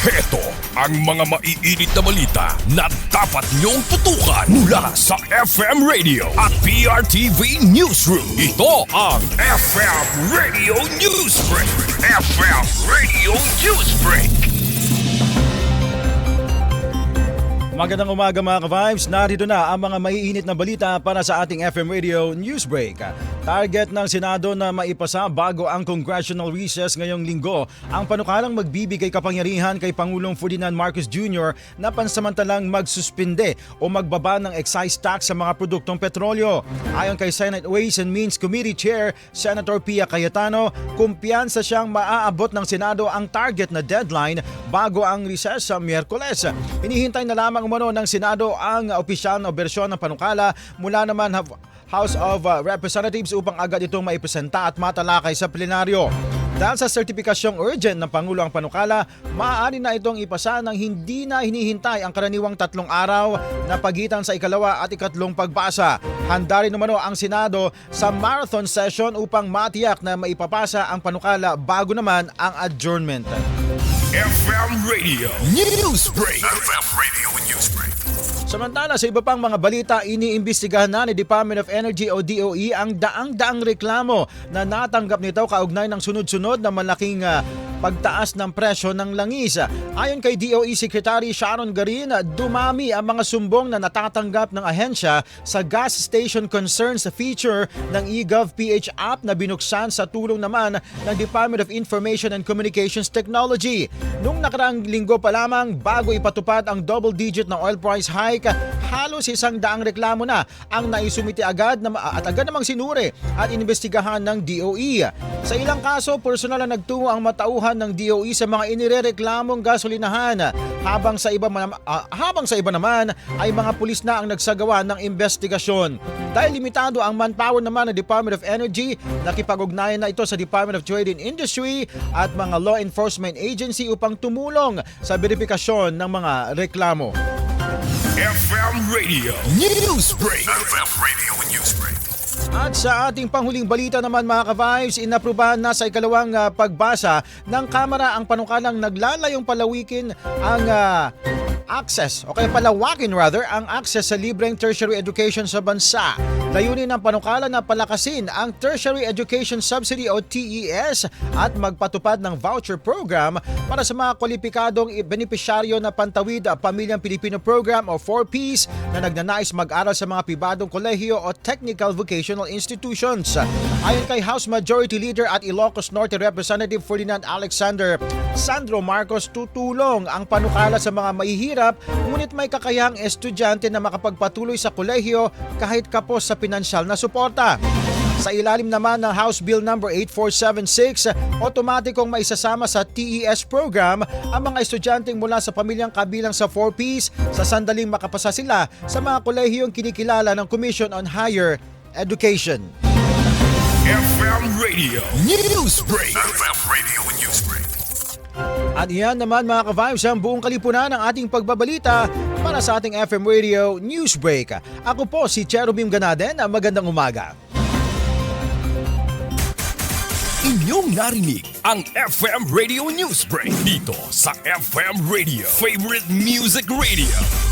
Heto ang mga maiinit na balita na dapat niyong tutukan mula sa FM Radio at PRTV Newsroom. Ito ang FM Radio Newsbreak. FM Radio Newsbreak. Magandang umaga mga ka-Vibes, narito na ang mga maiinit na balita para sa ating FM Radio Newsbreak. Target ng Senado na maipasa bago ang congressional recess ngayong linggo ang panukalang magbibigay kapangyarihan kay Pangulong Ferdinand Marcos Jr. na pansamantalang magsuspinde o magbaba ng excise tax sa mga produktong petrolyo. Ayon kay Senate Ways and Means Committee Chair Senator Pia Cayetano, kumpiyansa siyang maaabot ng Senado ang target na deadline bago ang recess sa Miyerkules. Hinihintay na lamang umano ng Senado ang opisyal na bersyon ng panukala mula naman House of Representatives upang agad itong maipresenta at matalakay sa plenaryo. Dahil sa sertipikasyong urgent ng Pangulo ang panukala, maaari na itong ipasa nang hindi na hinihintay ang karaniwang 3 araw na pagitan sa ikalawa at ikatlong pagbasa. Handa rin umano ang Senado sa marathon session upang matiyak na maipapasa ang panukala bago naman ang adjournment. FM Radio Newsbreak. FM Radio Newsbreak. Samantala sa iba pang mga balita, iniimbestigahan na ni Department of Energy o DOE ang daang-daang reklamo na natanggap nito kaugnay ng sunod-sunod na malaking pagtaas ng presyo ng langis. Ayon kay DOE Secretary Sharon Garin, dumami ang mga sumbong na natatanggap ng ahensya sa gas station concerns feature ng eGov.ph app na binuksan sa tulong naman ng Department of Information and Communications Technology. Nung nakaraang linggo pa lamang bago ipatupad ang double-digit na oil price hike, halos 100 reklamo na ang naisumiti agad at agad namang sinuri at inimbestigahan ng DOE. Sa ilang kaso, personal na nagtungo ang matauhan ng DOE sa mga inirereklamong gasolinahan habang sa iba naman ay mga pulis na ang nagsagawa ng investigasyon. Dahil limitado ang manpower naman ng Department of Energy, nakipag-ugnayan na ito sa Department of Trade and Industry at mga law enforcement agency upang tumulong sa verifikasyon ng mga reklamo. FM Radio Newsbreak. FM Radio Newsbreak. At sa ating panghuling balita naman mga ka-Vibes, inaprubahan na sa ikalawang pagbasa ng Kamara ang panukalang naglalayong palawakin ang access sa libreng tertiary education sa bansa. Layunin ng panukala na palakasin ang Tertiary Education Subsidy o TES at magpatupad ng voucher program para sa mga kwalipikadong benepisyaryo na Pantawid Pamilyang Pilipino Program o 4Ps na nagnanais mag-aral sa mga pribadong kolehiyo o technical vocational institutions. Ayon kay House Majority Leader at Ilocos Norte Representative Ferdinand Alexander Sandro Marcos, tutulong ang panukala sa mga mahihirap ngunit may kakayahang estudyante na makapagpatuloy sa kolehiyo kahit kapos sa pinansyal na suporta. Sa ilalim naman ng House Bill No. 8476, otomatikong maisasama sa TES program ang mga estudyanteng mula sa pamilyang kabilang sa 4Ps sa sandaling makapasa sila sa mga kolehiyong kinikilala ng Commission on Higher Education. FM Radio Newsbreak. FM Radio Newsbreak. At iyan naman mga ka-Vibes ang buong kalipunan ng ating pagbabalita para sa ating FM Radio Newsbreak. Ako po si Cherubim Ganaden, magandang umaga. Inyong narinig ang FM Radio Newsbreak dito sa FM Radio, Favorite Music Radio.